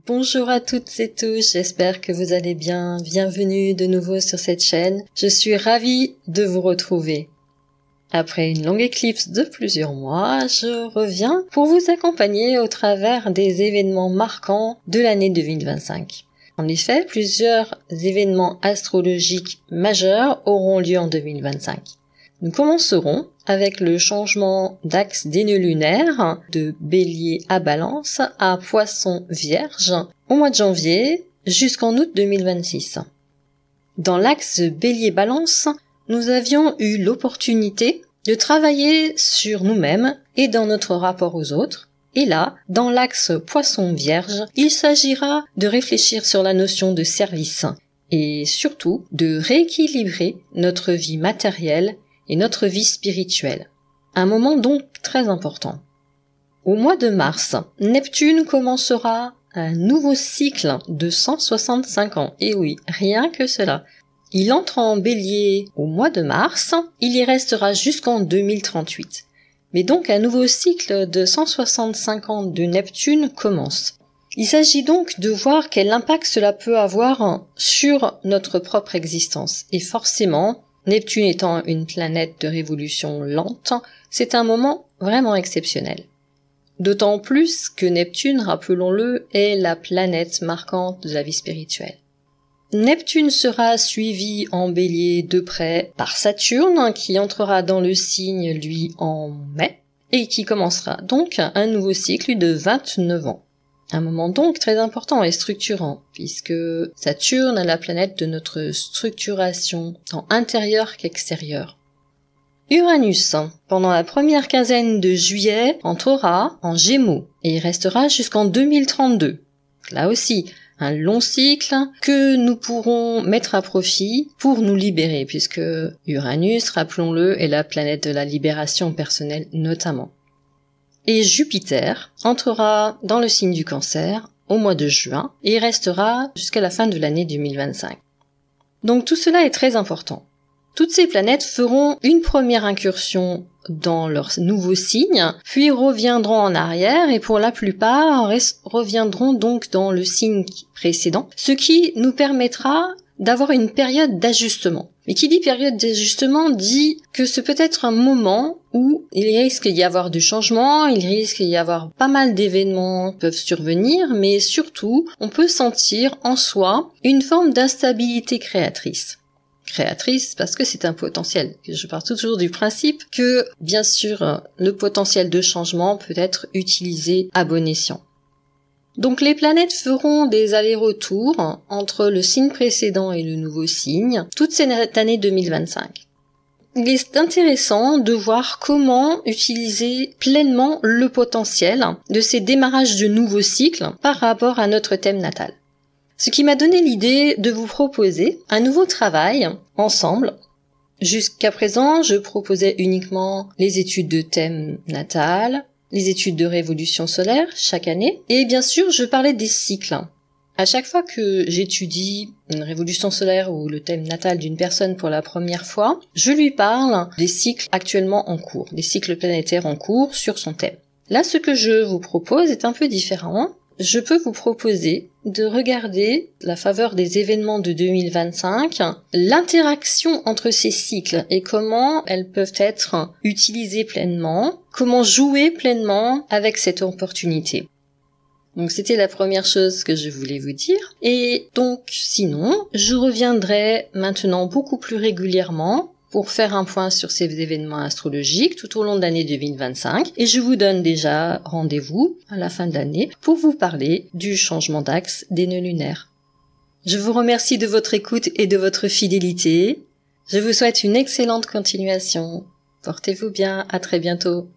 Bonjour à toutes et tous, j'espère que vous allez bien. Bienvenue de nouveau sur cette chaîne. Je suis ravie de vous retrouver. Après une longue éclipse de plusieurs mois, je reviens pour vous accompagner au travers des événements marquants de l'année 2025. En effet, plusieurs événements astrologiques majeurs auront lieu en 2025. Nous commencerons avec le changement d'axe des nœuds lunaires de Bélier à Balance à Poisson Vierge au mois de janvier jusqu'en août 2026. Dans l'axe Bélier-Balance, nous avions eu l'opportunité de travailler sur nous-mêmes et dans notre rapport aux autres. Et là, dans l'axe Poisson-Vierge, il s'agira de réfléchir sur la notion de service et surtout de rééquilibrer notre vie matérielle et notre vie spirituelle. Un moment donc très important. Au mois de mars, Neptune commencera un nouveau cycle de 165 ans. Et oui, rien que cela. Il entre en Bélier au mois de mars, il y restera jusqu'en 2038. Mais donc un nouveau cycle de 165 ans de Neptune commence. Il s'agit donc de voir quel impact cela peut avoir sur notre propre existence. Et forcément, Neptune étant une planète de révolution lente, c'est un moment vraiment exceptionnel. D'autant plus que Neptune, rappelons-le, est la planète marquante de la vie spirituelle. Neptune sera suivi en Bélier de près par Saturne, qui entrera dans le signe, lui, en mai, et qui commencera donc un nouveau cycle de 29 ans. Un moment donc très important et structurant, puisque Saturne est la planète de notre structuration, tant intérieure qu'extérieure. Uranus, pendant la première quinzaine de juillet, entrera en Gémeaux et restera jusqu'en 2032. Là aussi, un long cycle que nous pourrons mettre à profit pour nous libérer, puisque Uranus, rappelons-le, est la planète de la libération personnelle notamment. Et Jupiter entrera dans le signe du Cancer au mois de juin et restera jusqu'à la fin de l'année 2025. Donc tout cela est très important. Toutes ces planètes feront une première incursion dans leur nouveau signe, puis reviendront en arrière et pour la plupart reviendront donc dans le signe précédent, ce qui nous permettra d'avoir une période d'ajustement. Mais qui dit période d'ajustement dit que c'est peut-être un moment où il risque d'y avoir du changement, il risque d'y avoir pas mal d'événements qui peuvent survenir, mais surtout, on peut sentir en soi une forme d'instabilité créatrice. Créatrice parce que c'est un potentiel. Je pars toujours du principe que, bien sûr, le potentiel de changement peut être utilisé à bon escient. Donc les planètes feront des allers-retours entre le signe précédent et le nouveau signe toute cette année 2025. Il est intéressant de voir comment utiliser pleinement le potentiel de ces démarrages de nouveaux cycles par rapport à notre thème natal. Ce qui m'a donné l'idée de vous proposer un nouveau travail ensemble. Jusqu'à présent, je proposais uniquement les études de thème natal, les études de révolution solaire chaque année, et bien sûr, je parlais des cycles. À chaque fois que j'étudie une révolution solaire ou le thème natal d'une personne pour la première fois, je lui parle des cycles actuellement en cours, des cycles planétaires en cours sur son thème. Là, ce que je vous propose est un peu différent. Je peux vous proposer de regarder la faveur des événements de 2025, l'interaction entre ces cycles et comment elles peuvent être utilisées pleinement, comment jouer pleinement avec cette opportunité. Donc c'était la première chose que je voulais vous dire. Et donc sinon, je reviendrai maintenant beaucoup plus régulièrement pour faire un point sur ces événements astrologiques tout au long de l'année 2025. Et je vous donne déjà rendez-vous à la fin de l'année pour vous parler du changement d'axe des nœuds lunaires. Je vous remercie de votre écoute et de votre fidélité. Je vous souhaite une excellente continuation. Portez-vous bien, à très bientôt.